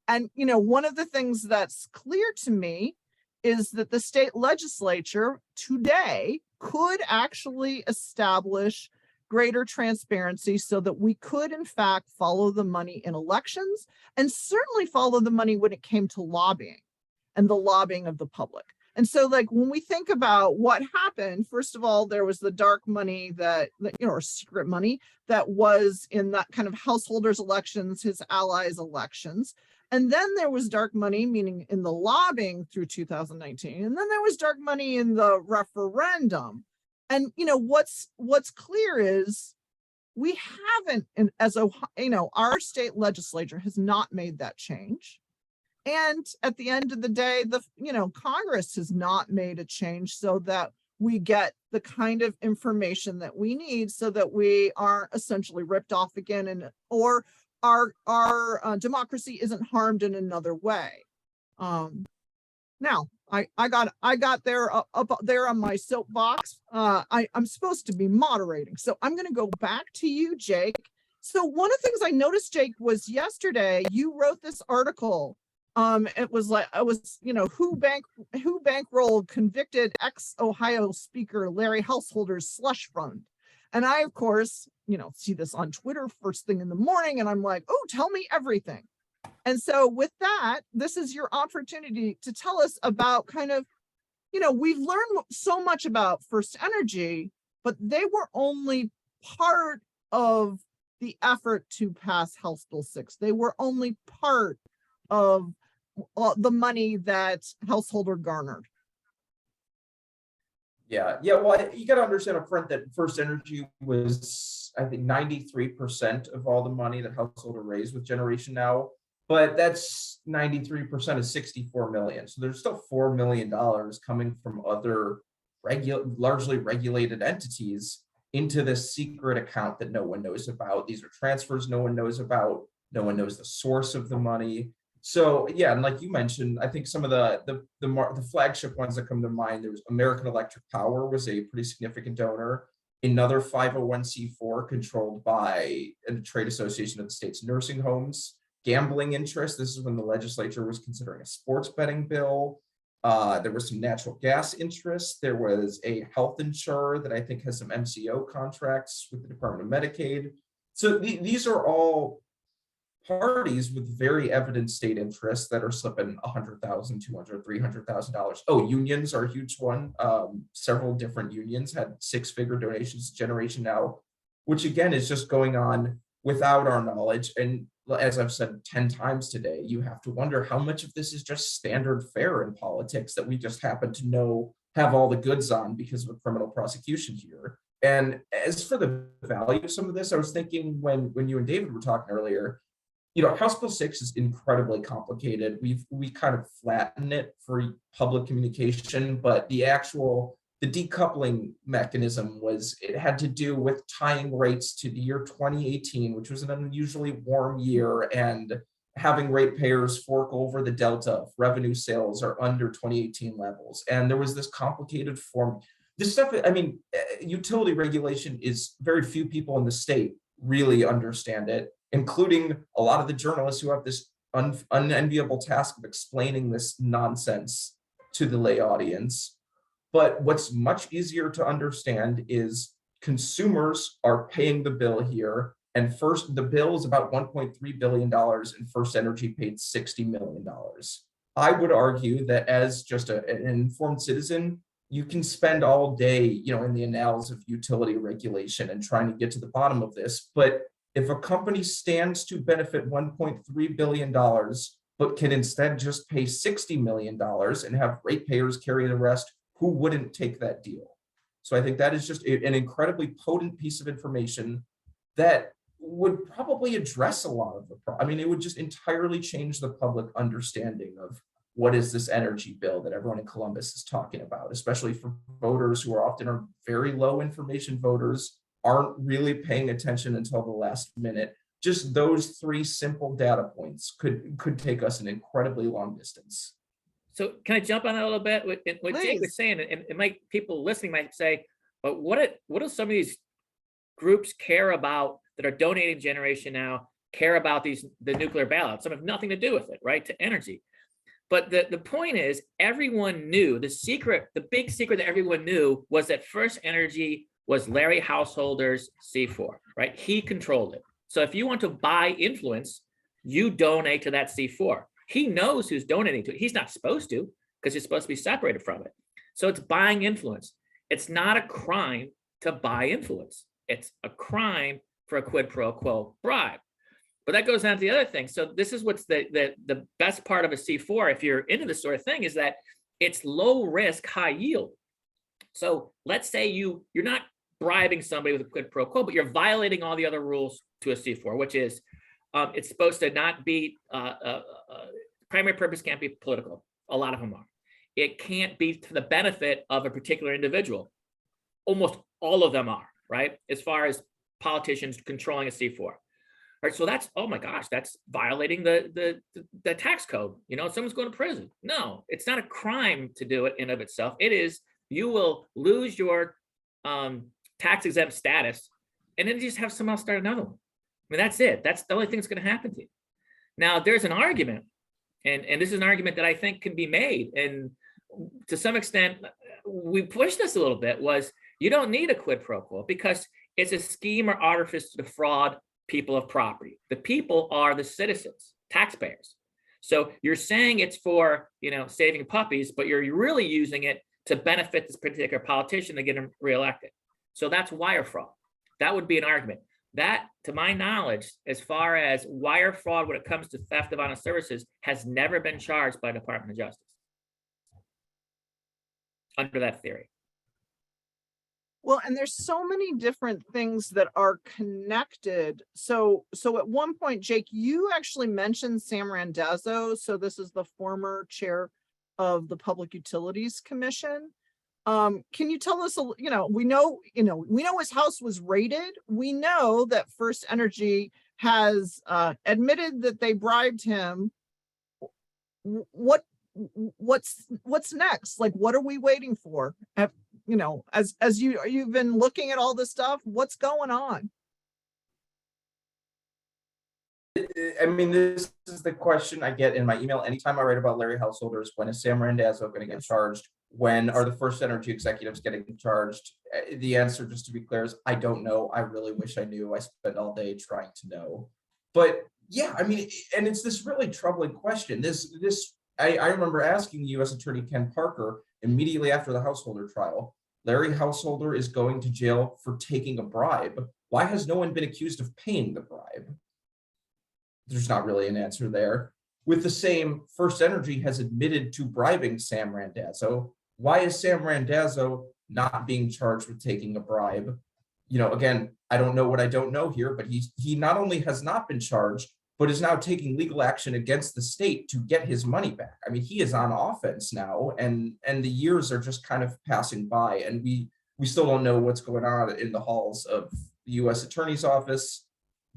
And, you know, one of the things that's clear to me is that the state legislature today could actually establish greater transparency so that we could, in fact, follow the money in elections and certainly follow the money when it came to lobbying and the lobbying of the public. And so, like, when we think about what happened, first of all, there was the dark money that you know, or secret money that was in that kind of householders elections, his allies elections. And then there was dark money, meaning in the lobbying through 2019. And then there was dark money in the referendum. And, you know, what's clear is we haven't, as a, you know, our state legislature has not made that change. And at the end of the day, you know, Congress has not made a change so that we get the kind of information that we need so that we aren't essentially ripped off again, and or our democracy isn't harmed in another way. Now, I got there up there on my soapbox. I'm supposed to be moderating, so I'm going to go back to you, Jake. So one of the things I noticed, Jake, was yesterday you wrote this article. It was like, you know, who bankrolled convicted ex-Ohio speaker Larry Householder's slush fund. And I, of course, you know, see this on Twitter first thing in the morning, and I'm like, oh, tell me everything. And so with that, this is your opportunity to tell us about kind of, you know, we've learned so much about First Energy, but they were only part of the effort to pass House Bill 6. They were only part of the money that Householder garnered. Yeah. Well, you got to understand up front that First Energy was, I think, 93% of all the money that Householder raised with Generation Now. But that's 93% of 64 million. So there's still $4 million coming from other largely regulated entities into this secret account that no one knows about. These are transfers no one knows about. No one knows the source of the money. So yeah, and like you mentioned, I think some of the flagship ones that come to mind, there was American Electric Power was a pretty significant donor. Another 501c4 controlled by a trade association of the state's nursing homes. Gambling interest. This is when the legislature was considering a sports betting bill. There was some natural gas interest. There was a health insurer that I think has some MCO contracts with the Department of Medicaid. So these are all parties with very evident state interests that are slipping $100,000, $200,000, $300,000. Oh, unions are a huge one. Several different unions had six-figure donations to Generation Now, which again is just going on without our knowledge. And as I've said 10 times today, you have to wonder how much of this is just standard fare in politics that we just happen to know have all the goods on because of a criminal prosecution here. And as for the value of some of this, I was thinking when you and David were talking earlier, you know, House Bill 6 is incredibly complicated. We kind of flatten it for public communication, but the decoupling mechanism it had to do with tying rates to the year 2018, which was an unusually warm year, and having ratepayers fork over the delta if revenue sales are under 2018 levels. And there was this complicated form. This stuff, I mean, utility regulation is very few people in the state really understand it, including a lot of the journalists who have this unenviable task of explaining this nonsense to the lay audience. But what's much easier to understand is consumers are paying the bill here. And the bill is about $1.3 billion, and First Energy paid $60 million. I would argue that as just an informed citizen, you can spend all day, you know, in the annals of utility regulation and trying to get to the bottom of this. But if a company stands to benefit $1.3 billion, but can instead just pay $60 million and have ratepayers carry the rest, who wouldn't take that deal? So I think that is just an incredibly potent piece of information that would probably address a lot of the problem. I mean, it would just entirely change the public understanding of what is this energy bill that everyone in Columbus is talking about, especially for voters who are very low information voters, aren't really paying attention until the last minute. Just those three simple data points could take us an incredibly long distance. So can I jump on that a little bit? What Jake Please. was saying, and it might, people listening might say, but what do some of these groups care about that are donating generation now, care about the nuclear bailouts? Some have nothing to do with it, right? To energy. But the point is, everyone knew the big secret that everyone knew was that First Energy was Larry Householder's C4, right? He controlled it. So if you want to buy influence, you donate to that C4. He knows who's donating to it. He's not supposed to, because he's supposed to be separated from it. So it's buying influence. It's not a crime to buy influence. It's a crime for a quid pro quo bribe. But that goes down to the other thing. So this is what's the best part of a C4, if you're into this sort of thing, is that it's low risk, high yield. So let's say you're not bribing somebody with a quid pro quo, but you're violating all the other rules to a C4, which is it's supposed to not be primary purpose can't be political. A lot of them are. It can't be to the benefit of a particular individual. Almost all of them are, right? As far as politicians controlling a C4. All right, so that's, oh my gosh, that's violating the tax code. You know, someone's going to prison. No, it's not a crime to do it in of itself. It is, you will lose your tax exempt status, and then you just have someone else start another one. I mean, that's it. That's the only thing that's going to happen to you. Now, there's an argument, and this is an argument that I think can be made, and to some extent, we pushed this a little bit, was you don't need a quid pro quo because it's a scheme or artifice to defraud people of property. The people are the citizens, taxpayers. So you're saying it's for, you know, saving puppies, but you're really using it to benefit this particular politician to get him reelected. So that's wire fraud. That would be an argument. That, to my knowledge, as far as wire fraud when it comes to theft of honest services, has never been charged by the Department of Justice under that theory. Well, and there's so many different things that are connected. So at one point, Jake, you actually mentioned Sam Randazzo. So this is the former chair of the Public Utilities Commission. Can you tell us, we know his house was raided. We know that First Energy has admitted that they bribed him. What's next? Like, what are we waiting for? As you've been looking at all this stuff, what's going on? I mean, this is the question I get in my email anytime I write about Larry Householders. When is Sam Randazzo going to get charged? When are the First Energy executives getting charged? The answer, just to be clear, is I don't know. I really wish I knew. I spent all day trying to know. But yeah, I mean, and it's this really troubling question. I remember asking U.S. Attorney Ken Parker immediately after the Householder trial, Larry Householder is going to jail for taking a bribe. Why has no one been accused of paying the bribe? There's not really an answer there. With the same, First Energy has admitted to bribing Sam Randazzo. Why is Sam Randazzo not being charged with taking a bribe? Again, I don't know what I don't know here, but he not only has not been charged, but is now taking legal action against the state to get his money back. I mean, he is on offense now, and the years are just kind of passing by, and we still don't know what's going on in the halls of the U.S. Attorney's Office.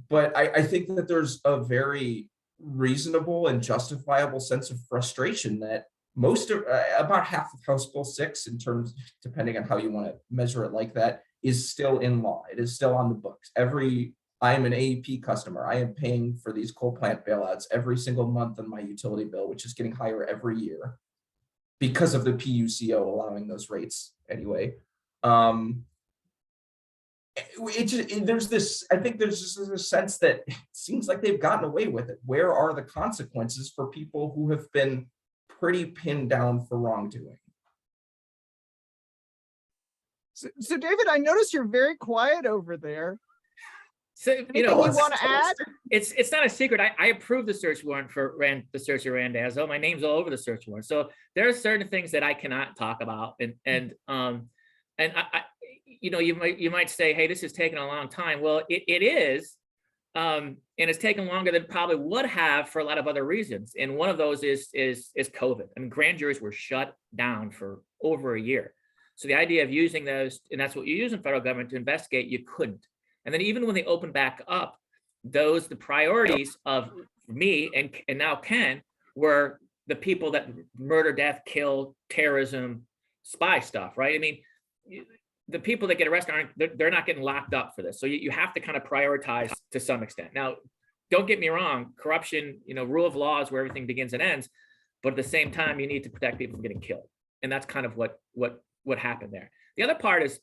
But I think that there's a very reasonable and justifiable sense of frustration that about half of House Bill 6, in terms, depending on how you want to measure it like that, is still in law. It is still on the books. I am an AEP customer. I am paying for these coal plant bailouts every single month on my utility bill, which is getting higher every year because of the PUCO allowing those rates anyway. There's this sense that it seems like they've gotten away with it. Where are the consequences for people who have been pretty pinned down for wrongdoing? So David, I noticed you're very quiet over there. So, Anything you want to add? It's not a secret. I approved the search warrant for the search of Randazzo. My name's all over the search warrant. So there are certain things that I cannot talk about, and I you might say, hey, this is taking a long time. Well, it is, and it's taken longer than it probably would have for a lot of other reasons. And one of those is COVID. I mean, grand juries were shut down for over a year. So the idea of using those, and that's what you use in federal government to investigate, you couldn't. And then even when they opened back up, the priorities of me and now Ken were the people that murder, death, kill, terrorism, spy stuff, right? I mean, the people that get arrested they're not getting locked up for this. So you have to kind of prioritize to some extent. Now, don't get me wrong, corruption, rule of law is where everything begins and ends. But at the same time, you need to protect people from getting killed. And that's kind of what happened there. The other part is,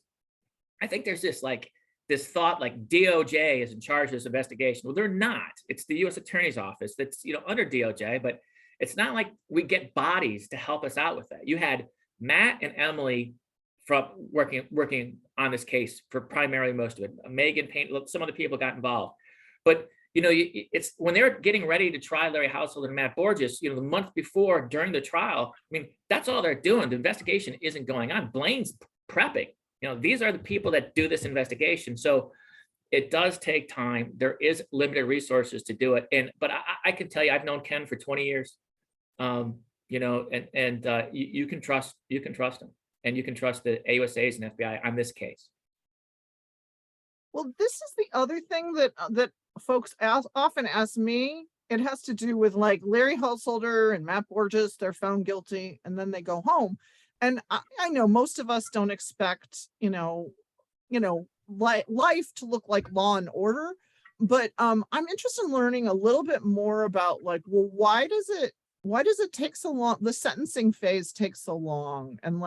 I think there's this thought like DOJ is in charge of this investigation. Well, they're not. It's the U.S. Attorney's Office that's under DOJ, but it's not like we get bodies to help us out with that. You had Matt and Emily from working on this case for primarily most of it. Megan Payne, some other people got involved, but it's when they're getting ready to try Larry Householder and Matt Borges, the month before during the trial. I mean, that's all they're doing. The investigation isn't going on. Blaine's prepping. These are the people that do this investigation. So it does take time. There is limited resources to do it. But I can tell you, I've known Ken for 20 years. You can trust him, and you can trust the AUSAs and FBI on this case. Well, this is the other thing that folks often ask me. It has to do with like Larry Householder and Matt Borges. They're found guilty and then they go home. And I know most of us don't expect, life to look like Law and Order. But I'm interested in learning a little bit more about why does it take so long? The sentencing phase takes so long. And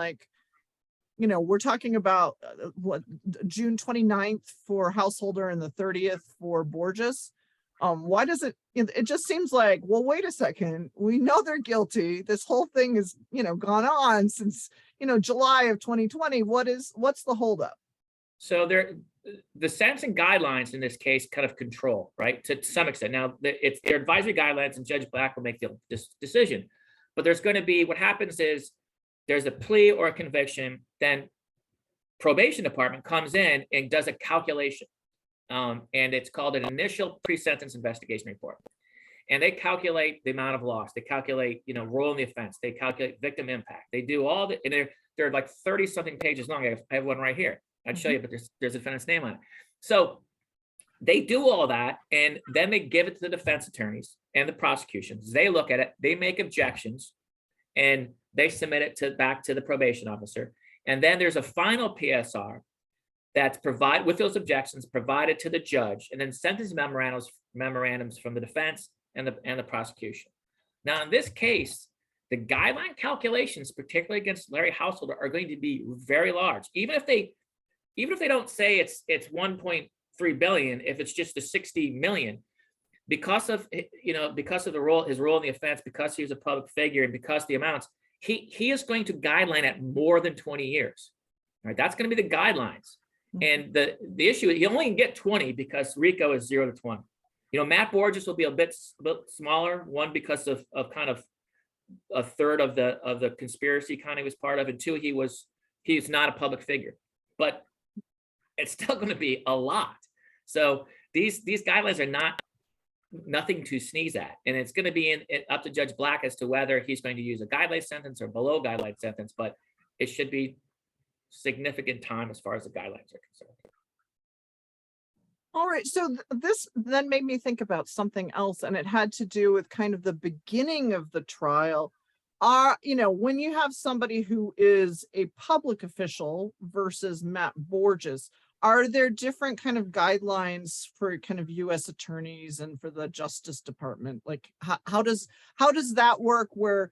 we're talking about June 29th for Householder and the 30th for Borges. Why does it just seems like, well, wait a second, we know they're guilty. This whole thing is, gone on since, July of 2020. What's the holdup? So the sentencing guidelines in this case kind of control, right? To some extent. Now it's their advisory guidelines and Judge Black will make this decision, but there's going to be, what happens is there's a plea or a conviction, then probation department comes in and does a calculation. And it's called an initial pre-sentence investigation report. And they calculate the amount of loss. They calculate, role in the offense. They calculate victim impact. They do all the, and they're like 30 something pages long. I have one right here. I'd show you, but there's a defendant's name on it. So they do all that, and then they give it to the defense attorneys and the prosecutions. They look at it, they make objections, and they submit it back to the probation officer. And then there's a final PSR that's provided with those objections provided to the judge, and then sentence memorandums from the defense and the prosecution. Now, in this case, the guideline calculations, particularly against Larry Householder, are going to be very large. Even if they don't say it's 1.3 billion, if it's just the 60 million, because of the role, his role in the offense, because he was a public figure, and because the amounts, he is going to guideline at more than 20 years. All right, that's going to be the guidelines. And the issue is you only can get 20 because RICO is 0 to 20. Matt Borges will be a bit smaller, one because of kind of a third of the conspiracy kind of was part of, and two, he's not a public figure, but it's still going to be a lot. So these guidelines are nothing to sneeze at, and it's going to be up to Judge Black as to whether he's going to use a guideline sentence or below guideline sentence, but it should be significant time as far as the guidelines are concerned. All right, so this then made me think about something else, and it had to do with kind of the beginning of the trial. When you have somebody who is a public official versus Matt Borges, are there different kind of guidelines for kind of U.S. attorneys and for the Justice Department? Like, how does that work? Where,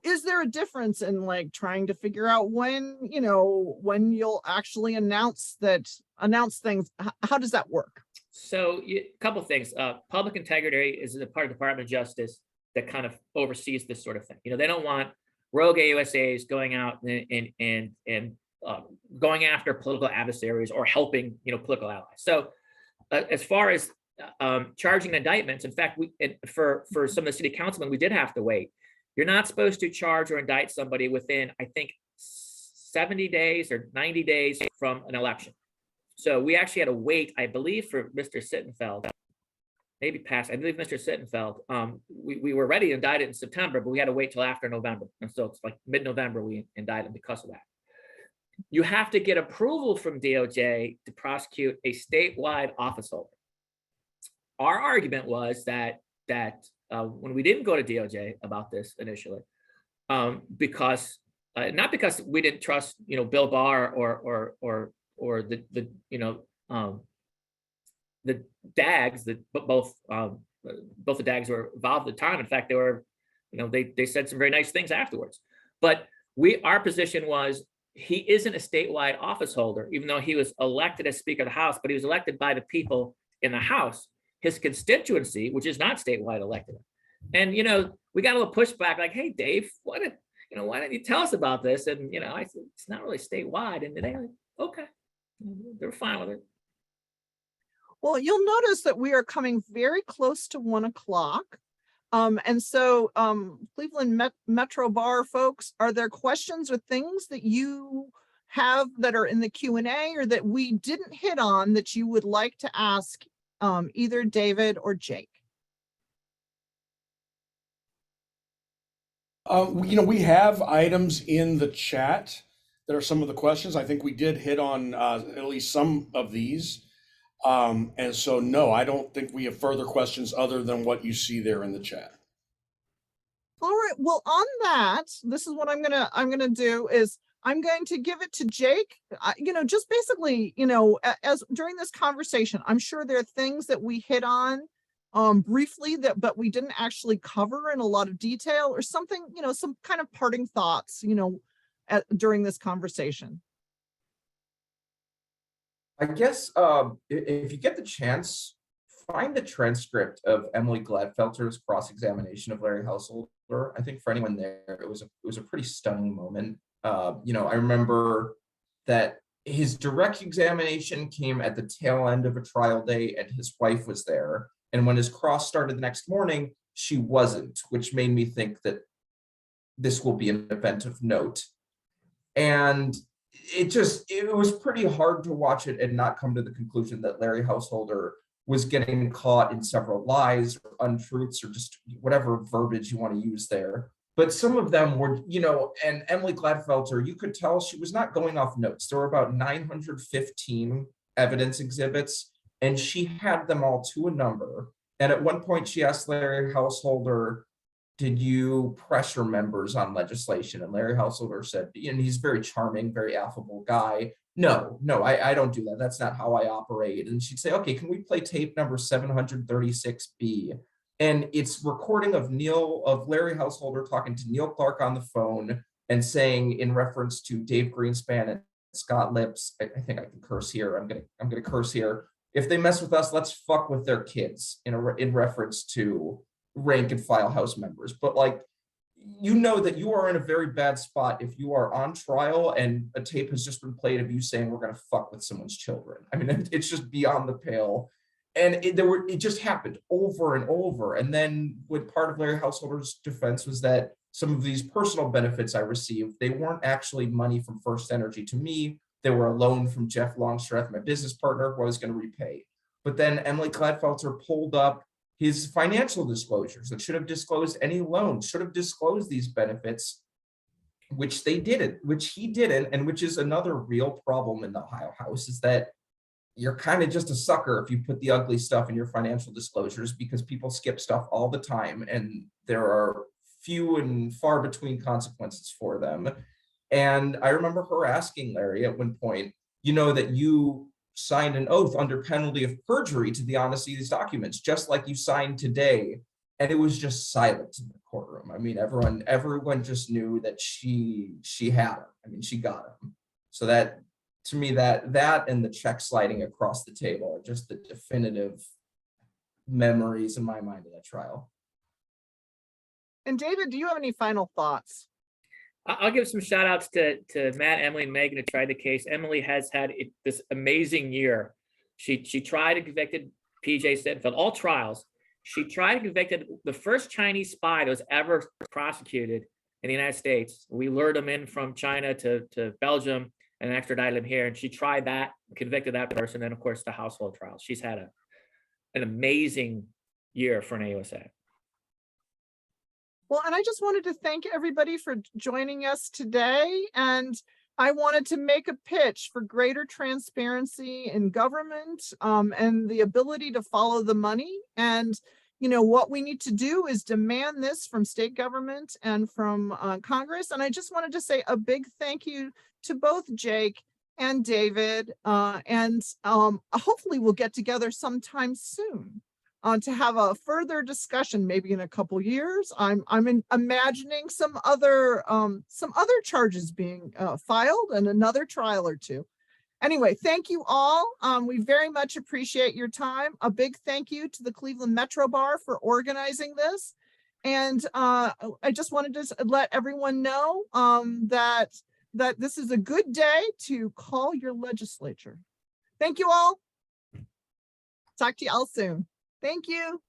is there a difference in trying to figure out when you'll actually announce things? How does that work? So a couple of things. Public integrity is a part of the Department of Justice that kind of oversees this sort of thing. They don't want rogue AUSAs going out and going after political adversaries or helping, political allies. So as far as charging indictments, in fact, for some of the city councilmen, we did have to wait. You're not supposed to charge or indict somebody within, I think, 70 days or 90 days from an election. So we actually had to wait, I believe, for Mr. Sittenfeld, maybe past, I believe Mr. Sittenfeld. We were ready to indict it in September, but we had to wait till after November. And so it's like mid-November we indicted him because of that. You have to get approval from DOJ to prosecute a statewide office holder. Our argument was that when we didn't go to DOJ about this initially, because not because we didn't trust, Bill Barr or the the DAGs, both the DAGs were involved at the time. In fact, they were, they said some very nice things afterwards. But our position was, he isn't a statewide office holder, even though he was elected as Speaker of the House, but he was elected by the people in the House. His constituency, which is not statewide, elected him. And we got a little pushback, like, "Hey, Dave, why don't you tell us about this?" And I said, "It's not really statewide." And they like, okay, they're fine with it. Well, you'll notice that we are coming very close to 1 o'clock. And so Cleveland Metro Bar folks, are there questions or things that you have that are in the Q&A or that we didn't hit on that you would like to ask either David or Jake? We have items in the chat that are some of the questions. I think we did hit on at least some of these. And so, no, I don't think we have further questions other than what you see there in the chat. All right. Well, on that, this is what I'm gonna do is I'm going to give it to Jake. Just basically, as during this conversation, I'm sure there are things that we hit on briefly but we didn't actually cover in a lot of detail, or something, some kind of parting thoughts, during this conversation. I guess if you get the chance, find the transcript of Emily Gladfelter's cross-examination of Larry Householder. I think for anyone there, it was a pretty stunning moment. I remember that his direct examination came at the tail end of a trial day, and his wife was there. And when his cross started the next morning, she wasn't, which made me think that this will be an event of note. And it was pretty hard to watch it and not come to the conclusion that Larry Householder was getting caught in several lies or untruths or just whatever verbiage you want to use there. But some of them were, and Emily Gladfelter, you could tell she was not going off notes. There were about 915 evidence exhibits, and she had them all to a number. And at one point she asked Larry Householder, "Did you pressure members on legislation?" And Larry Householder said, and he's a very charming, very affable guy, No, I don't do that. That's not how I operate. And she'd say, "Okay, can we play tape number 736B?" And it's recording of Larry Householder talking to Neil Clark on the phone and saying, in reference to Dave Greenspan and Scott Lips, I think I can curse here. I'm gonna curse here. "If they mess with us, let's fuck with their kids," in reference to rank and file House members. But that you are in a very bad spot if you are on trial and a tape has just been played of you saying we're going to fuck with someone's children. I mean, it's just beyond the pale. And it just happened over and over. And then what part of Larry Householder's defense was that some of these personal benefits I received, they weren't actually money from First Energy to me. They were a loan from Jeff Longstreth, my business partner, who I was going to repay. But then Emily Gladfelter pulled up his financial disclosures that should have disclosed any loans, should have disclosed these benefits, which he didn't, and which is another real problem in the Ohio House, is that you're kind of just a sucker if you put the ugly stuff in your financial disclosures, because people skip stuff all the time and there are few and far between consequences for them. And I remember her asking Larry at one point, that you signed an oath under penalty of perjury to the honesty of these documents, just like you signed today. And it was just silent in the courtroom. I mean, everyone just knew that she had him. I mean, she got him. So that, to me, that and the check sliding across the table are just the definitive memories in my mind of that trial. And David, do you have any final thoughts? I'll give some shout outs to Matt, Emily, and Megan who tried the case. Emily has had this amazing year. She tried and convicted PJ Sittenfeld, all trials. She tried and convicted the first Chinese spy that was ever prosecuted in the United States. We lured him in from China to Belgium and extradited him here. And she tried that, convicted that person. And then, of course, the household trials. She's had an amazing year for an AUSA. Well, and I just wanted to thank everybody for joining us today. And I wanted to make a pitch for greater transparency in government and the ability to follow the money. And, you know, what we need to do is demand this from state government and from Congress. And I just wanted to say a big thank you to both Jake and David. Hopefully we'll get together sometime soon to have a further discussion, maybe in a couple years. I'm imagining some other charges being filed and another trial or two. Anyway, thank you all. We very much appreciate your time. A big thank you to the Cleveland Metro Bar for organizing this. And I just wanted to let everyone know that this is a good day to call your legislature. Thank you all. Talk to you all soon. Thank you.